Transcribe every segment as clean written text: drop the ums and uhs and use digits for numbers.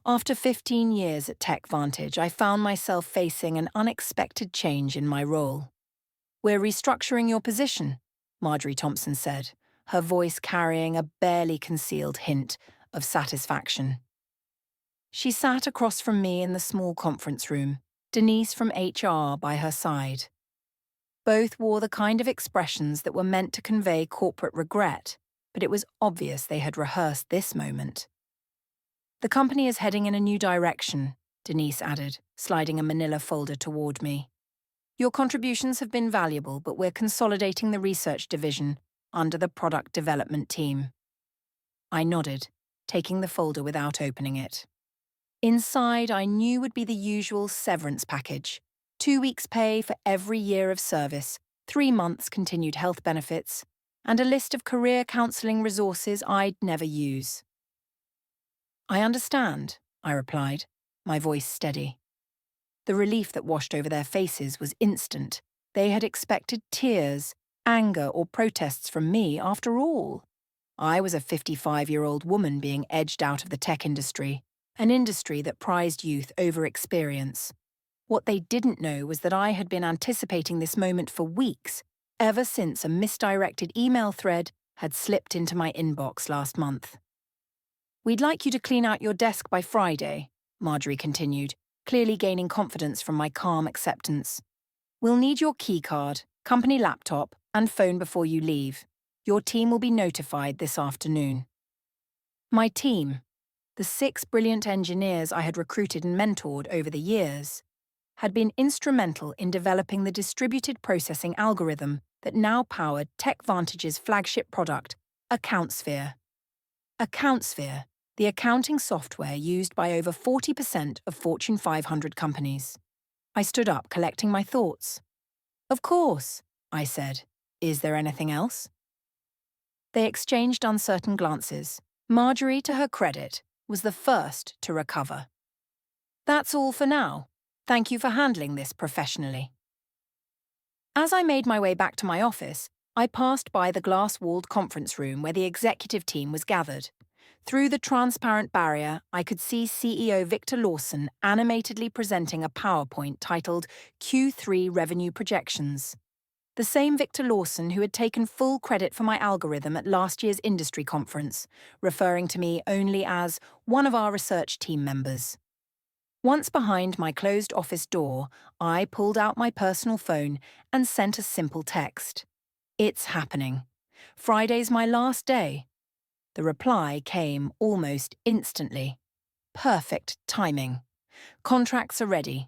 After 15 years at TechVantage, I found myself facing an unexpected change in my role. "We're restructuring your position," Marjorie Thompson said, her voice carrying a barely concealed hint of satisfaction. She sat across from me in the small conference room, Denise from HR by her side. Both wore the kind of expressions that were meant to convey corporate regret, but it was obvious they had rehearsed this moment. "The company is heading in a new direction," Denise added, sliding a manila folder toward me. "Your contributions have been valuable, but we're consolidating the research division under the product development team." I nodded, taking the folder without opening it. Inside, I knew would be the usual severance package: 2 weeks' pay for every year of service, 3 months continued health benefits, and a list of career counselling resources I'd never use. "I understand," I replied, my voice steady. The relief that washed over their faces was instant. They had expected tears, anger, or protests from me after all. I was a 55-year-old woman being edged out of the tech industry, an industry that prized youth over experience. What they didn't know was that I had been anticipating this moment for weeks, ever since a misdirected email thread had slipped into my inbox last month. "We'd like you to clean out your desk by Friday," Marjorie continued, clearly gaining confidence from my calm acceptance. "We'll need your keycard, company laptop, and phone before you leave. Your team will be notified this afternoon." My team, the 6 brilliant engineers I had recruited and mentored over the years, had been instrumental in developing the distributed processing algorithm that now powered TechVantage's flagship product, AccountSphere. AccountSphere, the accounting software used by over 40% of Fortune 500 companies. I stood up, collecting my thoughts. "Of course," I said. "Is there anything else?" They exchanged uncertain glances. Marjorie, to her credit, was the first to recover. "That's all for now. Thank you for handling this professionally." As I made my way back to my office, I passed by the glass-walled conference room where the executive team was gathered. Through the transparent barrier, I could see CEO Victor Lawson animatedly presenting a PowerPoint titled Q3 Revenue Projections. The same Victor Lawson who had taken full credit for my algorithm at last year's industry conference, referring to me only as one of our research team members. Once behind my closed office door, I pulled out my personal phone and sent a simple text. "It's happening. Friday's my last day." The reply came almost instantly. "Perfect timing. Contracts are ready.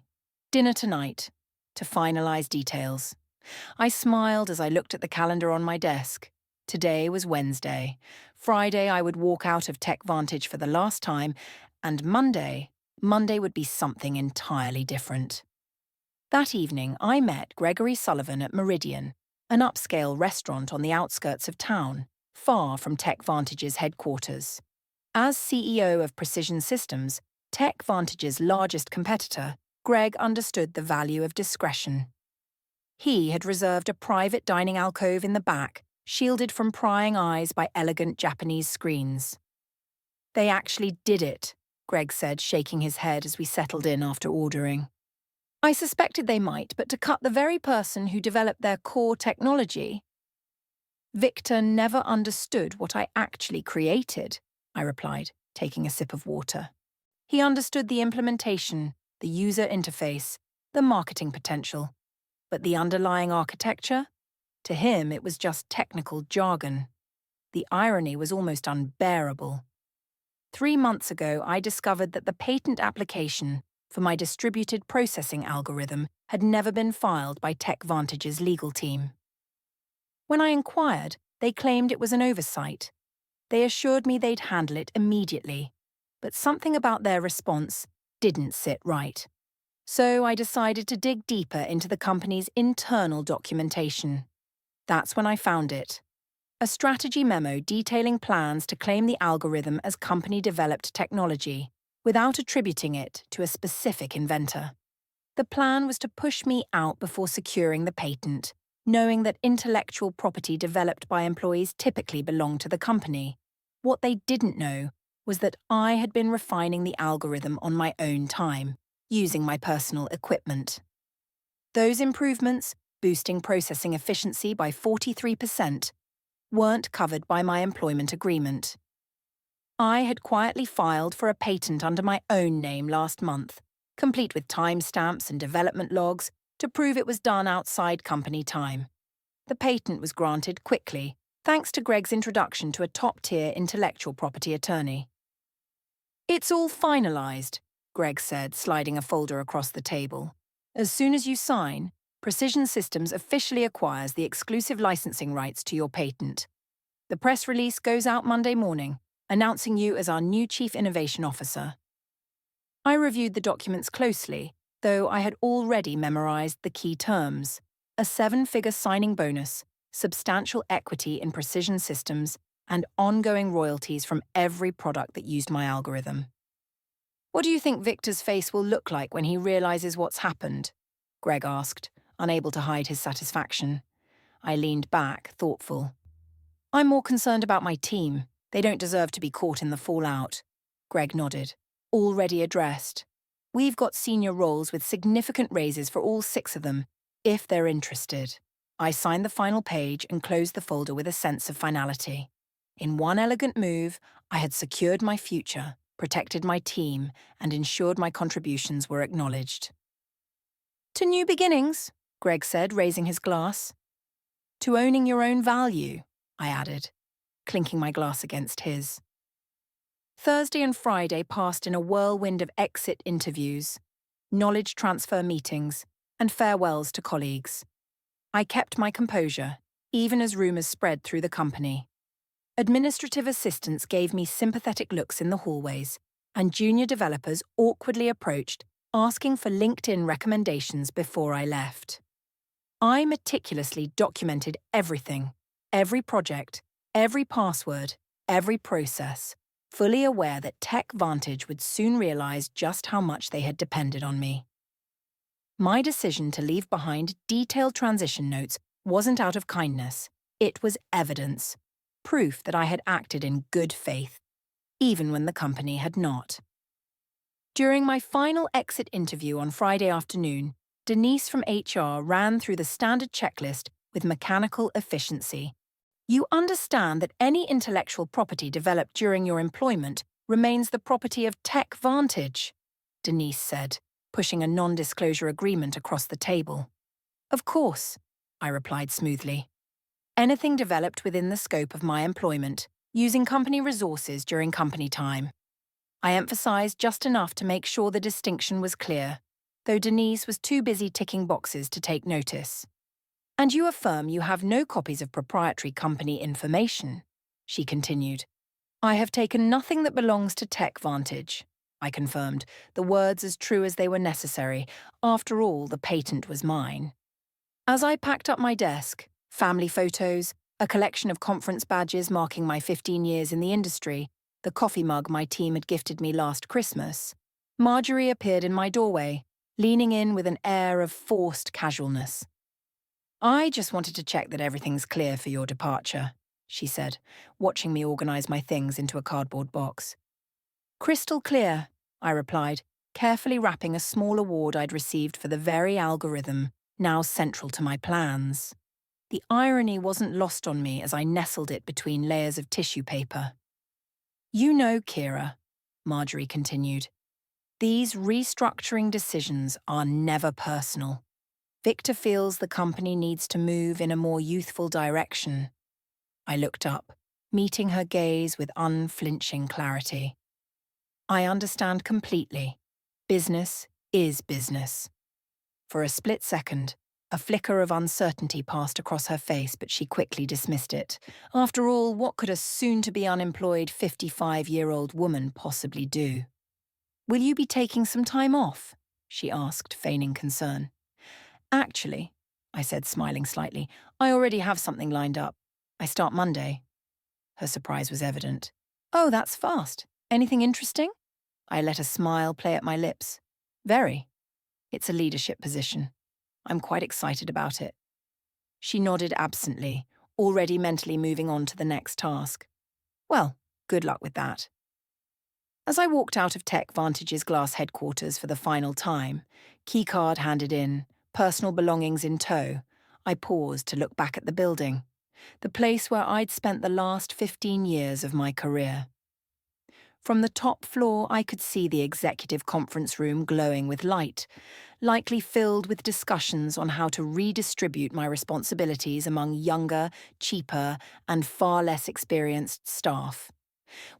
Dinner tonight. To finalize details." I smiled as I looked at the calendar on my desk. Today was Wednesday. Friday I would walk out of TechVantage for the last time, and Monday would be something entirely different. That evening I met Gregory Sullivan at Meridian, an upscale restaurant on the outskirts of town, far from TechVantage's headquarters. As CEO of Precision Systems, TechVantage's largest competitor, Greg understood the value of discretion. He had reserved a private dining alcove in the back, shielded from prying eyes by elegant Japanese screens. "They actually did it," Greg said, shaking his head as we settled in after ordering. "I suspected they might, but to cut the very person who developed their core technology—" "Victor never understood what I actually created," I replied, taking a sip of water. "He understood the implementation, the user interface, the marketing potential. But the underlying architecture? To him, it was just technical jargon. The irony was almost unbearable. 3 months ago, I discovered that the patent application for my distributed processing algorithm had never been filed by TechVantage's legal team. When I inquired, they claimed it was an oversight. They assured me they'd handle it immediately, but something about their response didn't sit right. So I decided to dig deeper into the company's internal documentation. That's when I found it. A strategy memo detailing plans to claim the algorithm as company-developed technology, without attributing it to a specific inventor. The plan was to push me out before securing the patent, knowing that intellectual property developed by employees typically belonged to the company. What they didn't know was that I had been refining the algorithm on my own time, using my personal equipment. Those improvements, boosting processing efficiency by 43%, weren't covered by my employment agreement. I had quietly filed for a patent under my own name last month, complete with timestamps and development logs to prove it was done outside company time. The patent was granted quickly, thanks to Greg's introduction to a top-tier intellectual property attorney. "It's all finalised," Greg said, sliding a folder across the table. "As soon as you sign, Precision Systems officially acquires the exclusive licensing rights to your patent. The press release goes out Monday morning, announcing you as our new Chief Innovation Officer." I reviewed the documents closely, though I had already memorised the key terms: a 7-figure signing bonus, substantial equity in Precision Systems, and ongoing royalties from every product that used my algorithm. "What do you think Victor's face will look like when he realises what's happened?" Greg asked, unable to hide his satisfaction. I leaned back, thoughtful. "I'm more concerned about my team. They don't deserve to be caught in the fallout." Greg nodded. "Already addressed. We've got senior roles with significant raises for all 6 of them, if they're interested." I signed the final page and closed the folder with a sense of finality. In one elegant move, I had secured my future, protected my team, and ensured my contributions were acknowledged. "To new beginnings," Greg said, raising his glass. "To owning your own value," I added, clinking my glass against his. Thursday and Friday passed in a whirlwind of exit interviews, knowledge transfer meetings, and farewells to colleagues. I kept my composure, even as rumours spread through the company. Administrative assistants gave me sympathetic looks in the hallways, and junior developers awkwardly approached, asking for LinkedIn recommendations before I left. I meticulously documented everything, every project, every password, every process, fully aware that TechVantage would soon realise just how much they had depended on me. My decision to leave behind detailed transition notes wasn't out of kindness. It was evidence, proof that I had acted in good faith, even when the company had not. During my final exit interview on Friday afternoon, Denise from HR ran through the standard checklist with mechanical efficiency. "You understand that any intellectual property developed during your employment remains the property of TechVantage," Denise said, pushing a non-disclosure agreement across the table. "Of course," I replied smoothly. "Anything developed within the scope of my employment, using company resources during company time." I emphasised just enough to make sure the distinction was clear, though Denise was too busy ticking boxes to take notice. "And you affirm you have no copies of proprietary company information," she continued. "I have taken nothing that belongs to TechVantage," I confirmed, the words as true as they were necessary. After all, the patent was mine. As I packed up my desk, family photos, a collection of conference badges marking my 15 years in the industry, the coffee mug my team had gifted me last Christmas, Marjorie appeared in my doorway, leaning in with an air of forced casualness. "I just wanted to check that everything's clear for your departure," she said, watching me organise my things into a cardboard box. "Crystal clear," I replied, carefully wrapping a small award I'd received for the very algorithm now central to my plans. The irony wasn't lost on me as I nestled it between layers of tissue paper. "You know, Kira," Marjorie continued, "these restructuring decisions are never personal. Victor feels the company needs to move in a more youthful direction." I looked up, meeting her gaze with unflinching clarity. "I understand completely. Business is business." For a split second, a flicker of uncertainty passed across her face, but she quickly dismissed it. After all, what could a soon-to-be unemployed 55-year-old woman possibly do? "Will you be taking some time off?" she asked, feigning concern. "Actually," I said, smiling slightly, "I already have something lined up. I start Monday." Her surprise was evident. "Oh, that's fast. Anything interesting?" I let a smile play at my lips. "Very. It's a leadership position. I'm quite excited about it." She nodded absently, already mentally moving on to the next task. "Well, good luck with that." As I walked out of Tech Vantage's glass headquarters for the final time, keycard handed in, personal belongings in tow, I paused to look back at the building, the place where I'd spent the last 15 years of my career. From the top floor, I could see the executive conference room glowing with light, likely filled with discussions on how to redistribute my responsibilities among younger, cheaper, and far less experienced staff.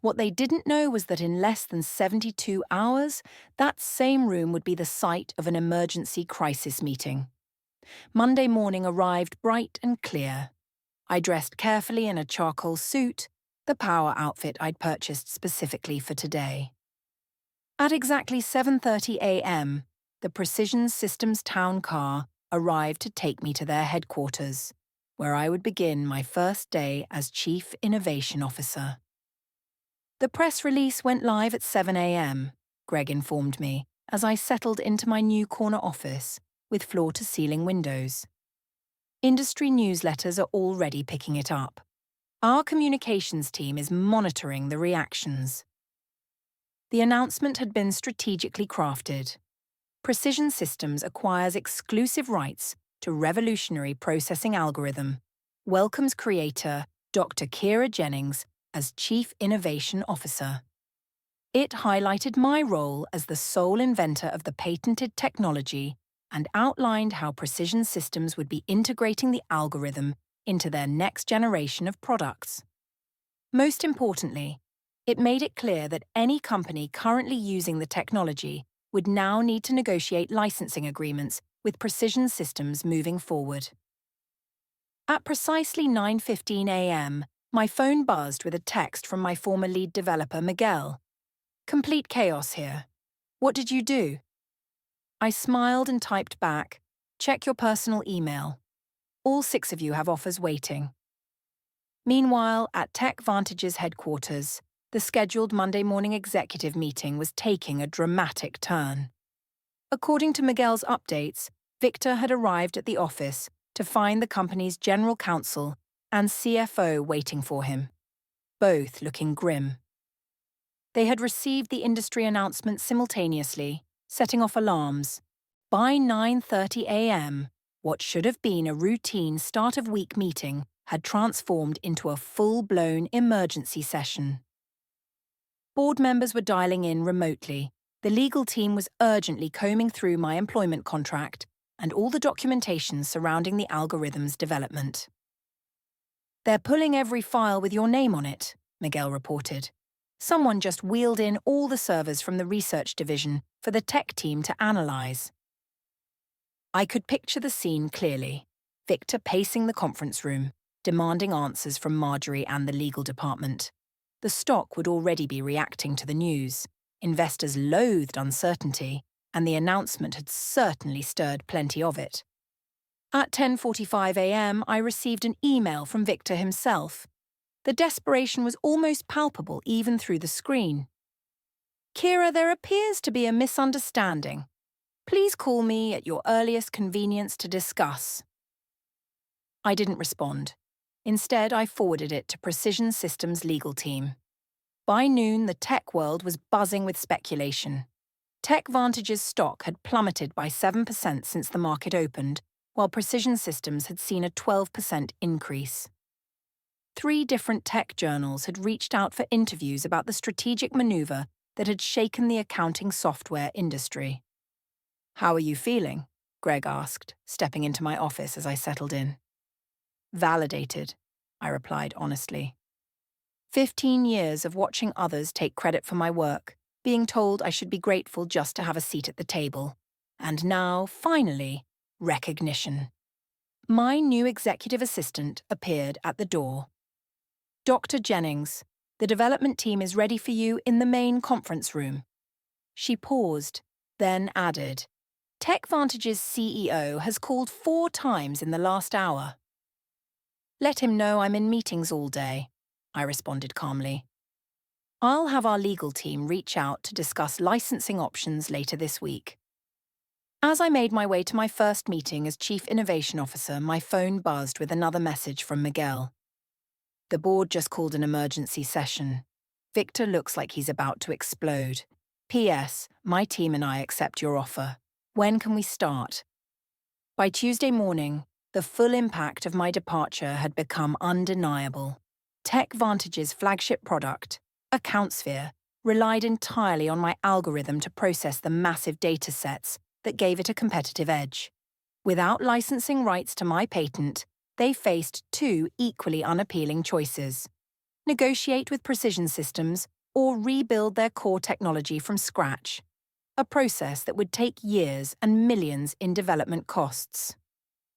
What they didn't know was that in less than 72 hours, that same room would be the site of an emergency crisis meeting. Monday morning arrived bright and clear. I dressed carefully in a charcoal suit, the power outfit I'd purchased specifically for today. At exactly 7:30 a.m., the Precision Systems town car arrived to take me to their headquarters, where I would begin my first day as Chief Innovation Officer. The press release went live at 7 a.m., Greg informed me, as I settled into my new corner office with floor-to-ceiling windows. Industry newsletters are already picking it up. Our communications team is monitoring the reactions. The announcement had been strategically crafted. Precision Systems acquires exclusive rights to revolutionary processing algorithm, welcomes creator Dr. Kira Jennings as Chief Innovation Officer. It highlighted my role as the sole inventor of the patented technology and outlined how Precision Systems would be integrating the algorithm into their next generation of products. Most importantly, it made it clear that any company currently using the technology would now need to negotiate licensing agreements with Precision Systems moving forward. At precisely 9:15 a.m., my phone buzzed with a text from my former lead developer, Miguel. "Complete chaos here. What did you do?" I smiled and typed back, "Check your personal email. All 6 of you have offers waiting." Meanwhile, at Tech Vantage's headquarters, the scheduled Monday morning executive meeting was taking a dramatic turn. According to Miguel's updates, Victor had arrived at the office to find the company's general counsel and CFO waiting for him, both looking grim. They had received the industry announcement simultaneously, setting off alarms. By 9:30 a.m., what should have been a routine start-of-week meeting had transformed into a full-blown emergency session. Board members were dialing in remotely. The legal team was urgently combing through my employment contract and all the documentation surrounding the algorithm's development. "They're pulling every file with your name on it," Miguel reported. "Someone just wheeled in all the servers from the research division for the tech team to analyze." I could picture the scene clearly. Victor pacing the conference room, demanding answers from Marjorie and the legal department. The stock would already be reacting to the news. Investors loathed uncertainty, and the announcement had certainly stirred plenty of it. At 10:45 a.m., I received an email from Victor himself. The desperation was almost palpable even through the screen. "Kira, there appears to be a misunderstanding. Please call me at your earliest convenience to discuss." I didn't respond. Instead, I forwarded it to Precision Systems' legal team. By noon, the tech world was buzzing with speculation. Tech Vantage's stock had plummeted by 7% since the market opened, while Precision Systems had seen a 12% increase. 3 different tech journals had reached out for interviews about the strategic maneuver that had shaken the accounting software industry. "How are you feeling?" Greg asked, stepping into my office as I settled in. "Validated," I replied honestly. 15 years of watching others take credit for my work, being told I should be grateful just to have a seat at the table. And now, finally, recognition. My new executive assistant appeared at the door. "Dr. Jennings, the development team is ready for you in the main conference room." She paused, then added, "Tech Vantage's CEO has called 4 times in the last hour." "Let him know I'm in meetings all day," I responded calmly. "I'll have our legal team reach out to discuss licensing options later this week." As I made my way to my first meeting as Chief Innovation Officer, my phone buzzed with another message from Miguel. "The board just called an emergency session. Victor looks like he's about to explode. P.S. My team and I accept your offer. When can we start? By Tuesday morning, the full impact of my departure had become undeniable. TechVantage's flagship product, AccountSphere, relied entirely on my algorithm to process the massive data sets that gave it a competitive edge. Without licensing rights to my patent, they faced two equally unappealing choices: negotiate with Precision Systems or rebuild their core technology from scratch, a process that would take years and millions in development costs.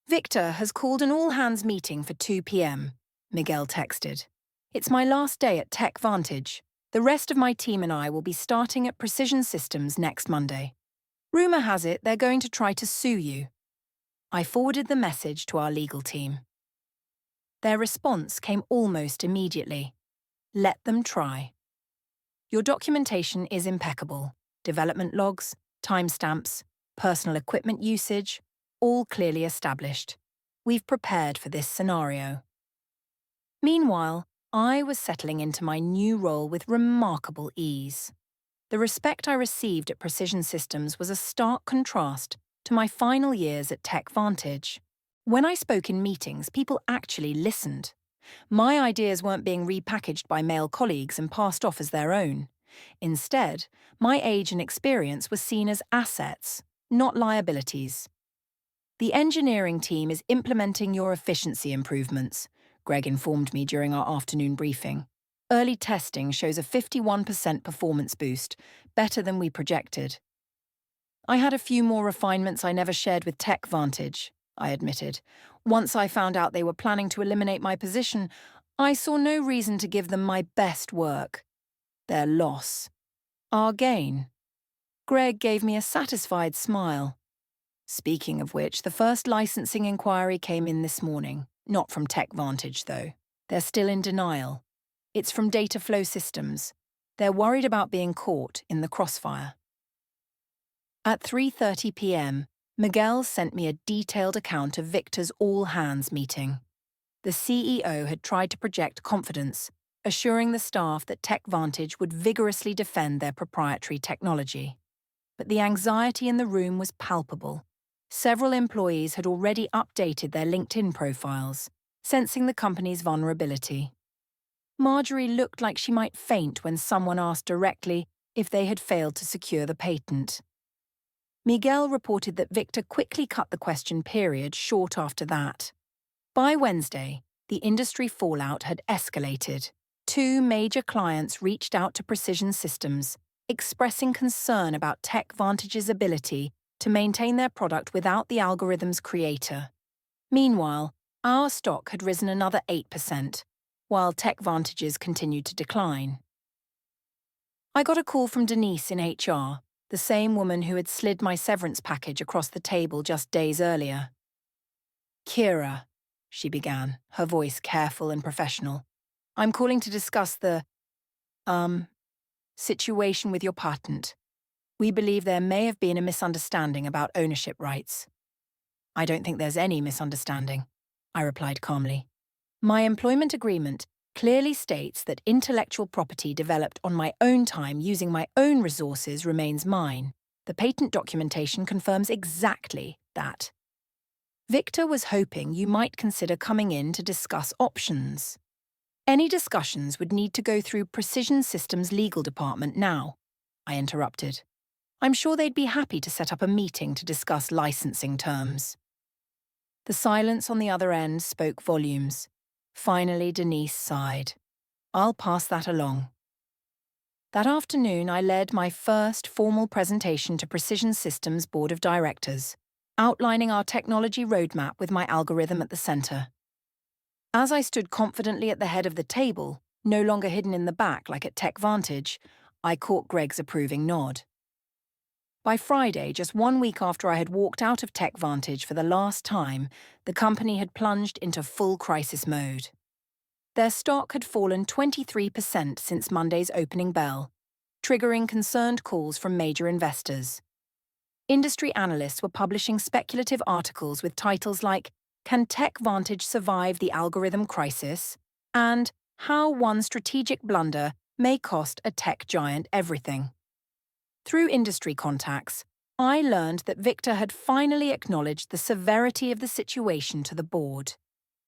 Victor has called an all-hands meeting for 2 p.m., Miguel texted. It's my last day at TechVantage. The rest of my team and I will be starting at Precision Systems next Monday. Rumor has it they're going to try to sue you. I forwarded the message to our legal team. Their response came almost immediately. Let them try. Your documentation is impeccable. Development logs, timestamps, personal equipment usage, all clearly established. We've prepared for this scenario. Meanwhile, I was settling into my new role with remarkable ease. The respect I received at Precision Systems was a stark contrast to my final years at TechVantage. When I spoke in meetings, people actually listened. My ideas weren't being repackaged by male colleagues and passed off as their own. Instead, my age and experience were seen as assets, not liabilities. The engineering team is implementing your efficiency improvements, Greg informed me during our afternoon briefing. Early testing shows a 51% performance boost, better than we projected. I had a few more refinements I never shared with TechVantage, I admitted. Once I found out they were planning to eliminate my position, I saw no reason to give them my best work. Their loss. Our gain. Greg gave me a satisfied smile. Speaking of which, the first licensing inquiry came in this morning. Not from TechVantage, though. They're still in denial. It's from Data Flow Systems. They're worried about being caught in the crossfire. At 3:30 p.m., Miguel sent me a detailed account of Victor's all-hands meeting. The CEO had tried to project confidence, assuring the staff that TechVantage would vigorously defend their proprietary technology. But the anxiety in the room was palpable. Several employees had already updated their LinkedIn profiles, sensing the company's vulnerability. Marjorie looked like she might faint when someone asked directly if they had failed to secure the patent. Miguel reported that Victor quickly cut the question period short after that. By Wednesday, the industry fallout had escalated. Two major clients reached out to Precision Systems, expressing concern about TechVantage's ability to maintain their product without the algorithm's creator. Meanwhile, our stock had risen another 8%, while TechVantage's continued to decline. I got a call from Denise in HR, the same woman who had slid my severance package across the table just days earlier. Kira, she began, her voice careful and professional. I'm calling to discuss the, situation with your patent. We believe there may have been a misunderstanding about ownership rights. I don't think there's any misunderstanding, I replied calmly. My employment agreement clearly states that intellectual property developed on my own time using my own resources remains mine. The patent documentation confirms exactly that. Victor was hoping you might consider coming in to discuss options. Any discussions would need to go through Precision Systems' legal department now, I interrupted. I'm sure they'd be happy to set up a meeting to discuss licensing terms. The silence on the other end spoke volumes. Finally, Denise sighed. I'll pass that along. That afternoon, I led my first formal presentation to Precision Systems' Board of Directors, outlining our technology roadmap with my algorithm at the center. As I stood confidently at the head of the table, no longer hidden in the back like at TechVantage, I caught Greg's approving nod. By Friday, just 1 week after I had walked out of TechVantage for the last time, the company had plunged into full crisis mode. Their stock had fallen 23% since Monday's opening bell, triggering concerned calls from major investors. Industry analysts were publishing speculative articles with titles like "Can TechVantage Survive the Algorithm Crisis?" and "How One Strategic Blunder may cost a tech giant everything. Through industry contacts, I learned that Victor had finally acknowledged the severity of the situation to the board.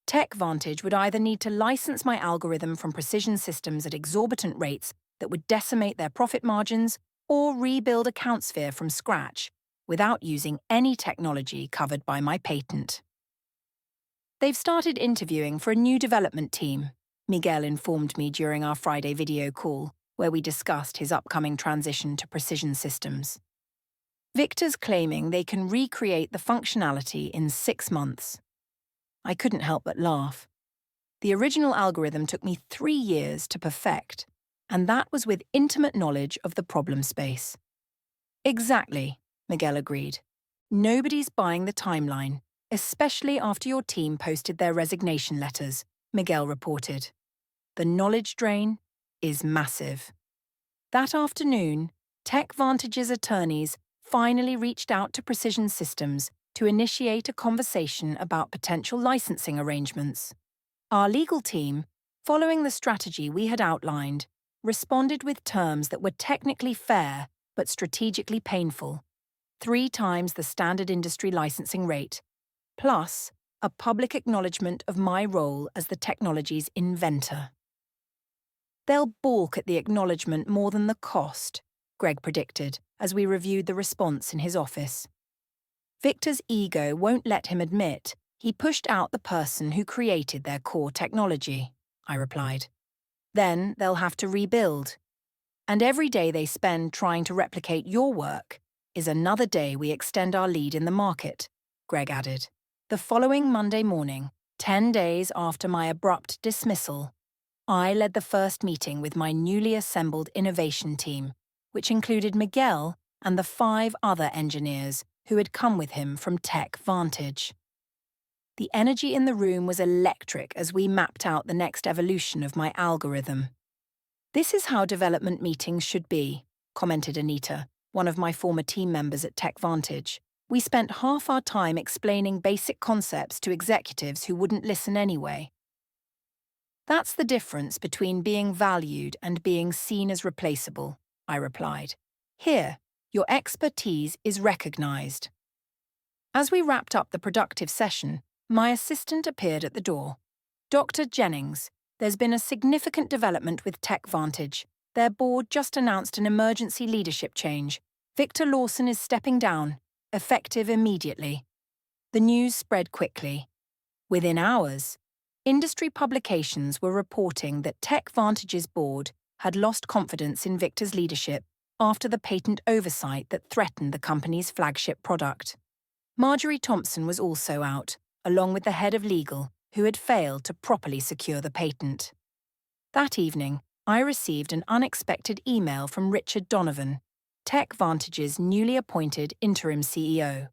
TechVantage would either need to license my algorithm from Precision Systems at exorbitant rates that would decimate their profit margins, or rebuild AccountSphere from scratch without using any technology covered by my patent. They've started interviewing for a new development team, Miguel informed me during our Friday video call, where we discussed his upcoming transition to Precision Systems. Victor's claiming they can recreate the functionality in 6 months. I couldn't help but laugh. The original algorithm took me 3 years to perfect, and that was with intimate knowledge of the problem space. Exactly, Miguel agreed. Nobody's buying the timeline, especially after your team posted their resignation letters, Miguel reported. The knowledge drain is massive. That afternoon, TechVantage's attorneys finally reached out to Precision Systems to initiate a conversation about potential licensing arrangements. Our legal team, following the strategy we had outlined, responded with terms that were technically fair but strategically painful, 3 times the standard industry licensing rate, plus a public acknowledgement of my role as the technology's inventor. They'll balk at the acknowledgement more than the cost, Greg predicted as we reviewed the response in his office. Victor's ego won't let him admit he pushed out the person who created their core technology, I replied. Then they'll have to rebuild. And every day they spend trying to replicate your work is another day we extend our lead in the market, Greg added. The following Monday morning, 10 days after my abrupt dismissal, I led the first meeting with my newly assembled innovation team, which included Miguel and the 5 other engineers who had come with him from TechVantage. The energy in the room was electric as we mapped out the next evolution of my algorithm. This is how development meetings should be, commented Anita, one of my former team members at TechVantage. We spent half our time explaining basic concepts to executives who wouldn't listen anyway. That's the difference between being valued and being seen as replaceable, I replied. Here, your expertise is recognized. As we wrapped up the productive session, my assistant appeared at the door. Dr. Jennings, there's been a significant development with TechVantage. Their board just announced an emergency leadership change. Victor Lawson is stepping down, effective immediately. The news spread quickly. Within hours, industry publications were reporting that TechVantage's board had lost confidence in Victor's leadership after the patent oversight that threatened the company's flagship product. Marjorie Thompson was also out, along with the head of legal, who had failed to properly secure the patent. That evening, I received an unexpected email from Richard Donovan, TechVantage's newly appointed interim CEO.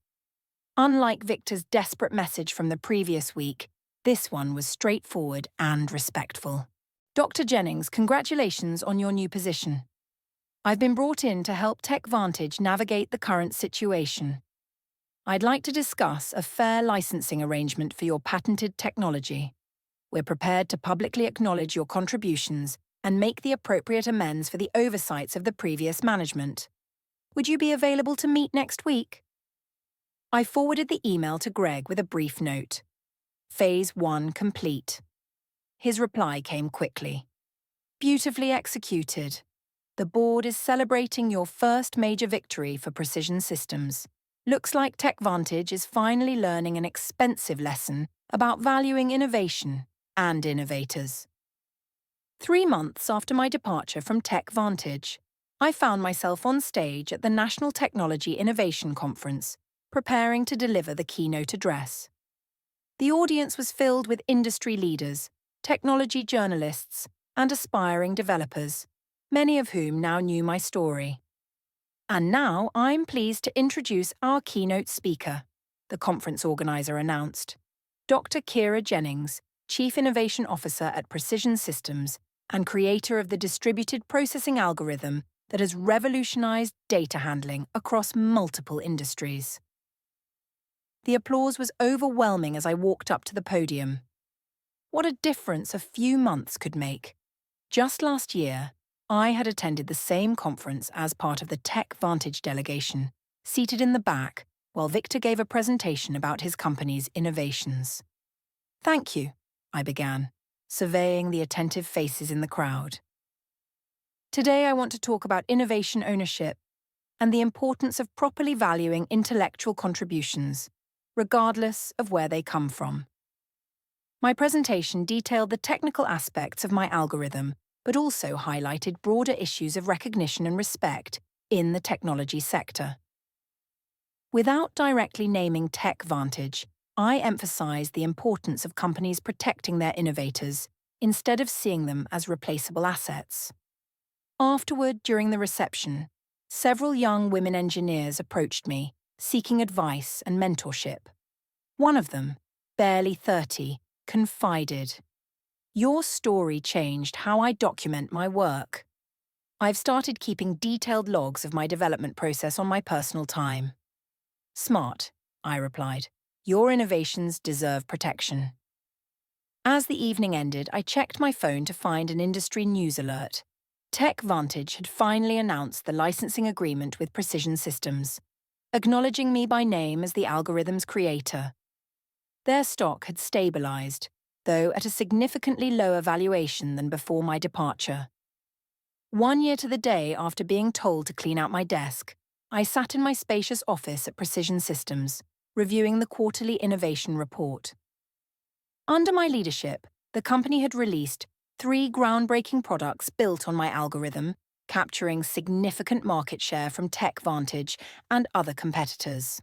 Unlike Victor's desperate message from the previous week, this one was straightforward and respectful. Dr. Jennings, congratulations on your new position. I've been brought in to help TechVantage navigate the current situation. I'd like to discuss a fair licensing arrangement for your patented technology. We're prepared to publicly acknowledge your contributions and make the appropriate amends for the oversights of the previous management. Would you be available to meet next week? I forwarded the email to Greg with a brief note. Phase 1 complete. His reply came quickly. Beautifully executed. The board is celebrating your first major victory for Precision Systems. Looks like TechVantage is finally learning an expensive lesson about valuing innovation and innovators. 3 months after my departure from TechVantage, I found myself on stage at the National Technology Innovation Conference, preparing to deliver the keynote address. The audience was filled with industry leaders, technology journalists, and aspiring developers, many of whom now knew my story. And now I'm pleased to introduce our keynote speaker, the conference organizer announced. Dr. Kira Jennings, Chief Innovation Officer at Precision Systems and creator of the distributed processing algorithm that has revolutionized data handling across multiple industries. The applause was overwhelming as I walked up to the podium. What a difference a few months could make. Just last year, I had attended the same conference as part of the Tech Vantage delegation, seated in the back, while Victor gave a presentation about his company's innovations. "Thank you," I began, surveying the attentive faces in the crowd. "Today I want to talk about innovation ownership and the importance of properly valuing intellectual contributions, regardless of where they come from." My presentation detailed the technical aspects of my algorithm, but also highlighted broader issues of recognition and respect in the technology sector. Without directly naming Tech Vantage, I emphasized the importance of companies protecting their innovators instead of seeing them as replaceable assets. Afterward, during the reception, several young women engineers approached me, seeking advice and mentorship. One of them, barely 30, confided, "Your story changed how I document my work. I've started keeping detailed logs of my development process on my personal time." "Smart," I replied. "Your innovations deserve protection." As the evening ended, I checked my phone to find an industry news alert. Tech Vantage had finally announced the licensing agreement with Precision Systems, acknowledging me by name as the algorithm's creator. Their stock had stabilized, though at a significantly lower valuation than before my departure. 1 year to the day after being told to clean out my desk, I sat in my spacious office at Precision Systems, reviewing the quarterly innovation report. Under my leadership, the company had released 3 groundbreaking products built on my algorithm, capturing significant market share from Tech Vantage and other competitors.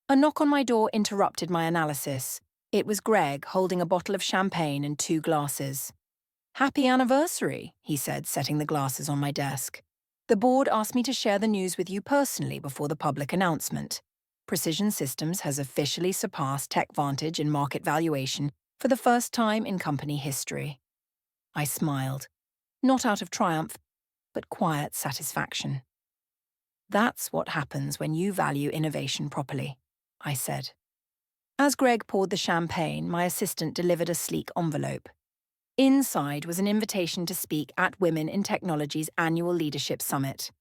A knock on my door interrupted my analysis. It was Greg holding a bottle of champagne and 2 glasses. "Happy anniversary," he said, setting the glasses on my desk. "The board asked me to share the news with you personally before the public announcement. Precision Systems has officially surpassed Tech Vantage in market valuation for the first time in company history." I smiled, not out of triumph, but quiet satisfaction. "That's what happens when you value innovation properly," I said. As Greg poured the champagne, my assistant delivered a sleek envelope. Inside was an invitation to speak at Women in Technology's annual Leadership Summit.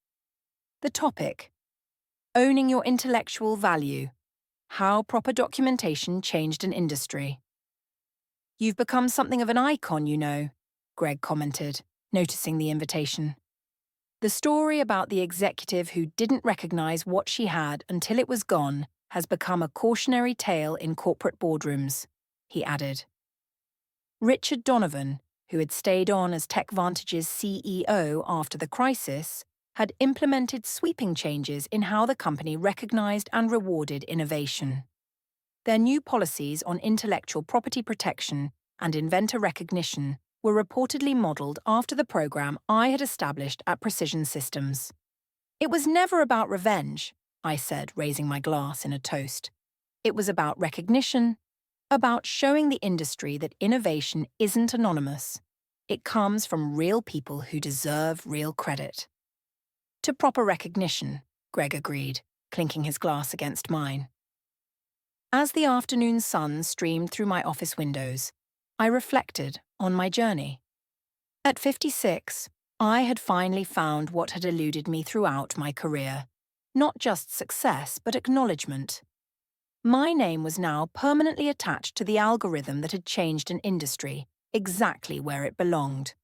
The topic: Owning Your Intellectual Value, How Proper Documentation Changed an Industry. "You've become something of an icon, you know," Greg commented, noticing the invitation. "The story about the executive who didn't recognize what she had until it was gone has become a cautionary tale in corporate boardrooms," he added. Richard Donovan, who had stayed on as Tech Vantage's CEO after the crisis, had implemented sweeping changes in how the company recognized and rewarded innovation. Their new policies on intellectual property protection and inventor recognition were reportedly modeled after the program I had established at Precision Systems. "It was never about revenge," I said, raising my glass in a toast. "It was about recognition, about showing the industry that innovation isn't anonymous. It comes from real people who deserve real credit." "To proper recognition," Greg agreed, clinking his glass against mine. As the afternoon sun streamed through my office windows, I reflected on my journey. At 56, I had finally found what had eluded me throughout my career. Not just success, but acknowledgement. My name was now permanently attached to the algorithm that had changed an industry, exactly where it belonged.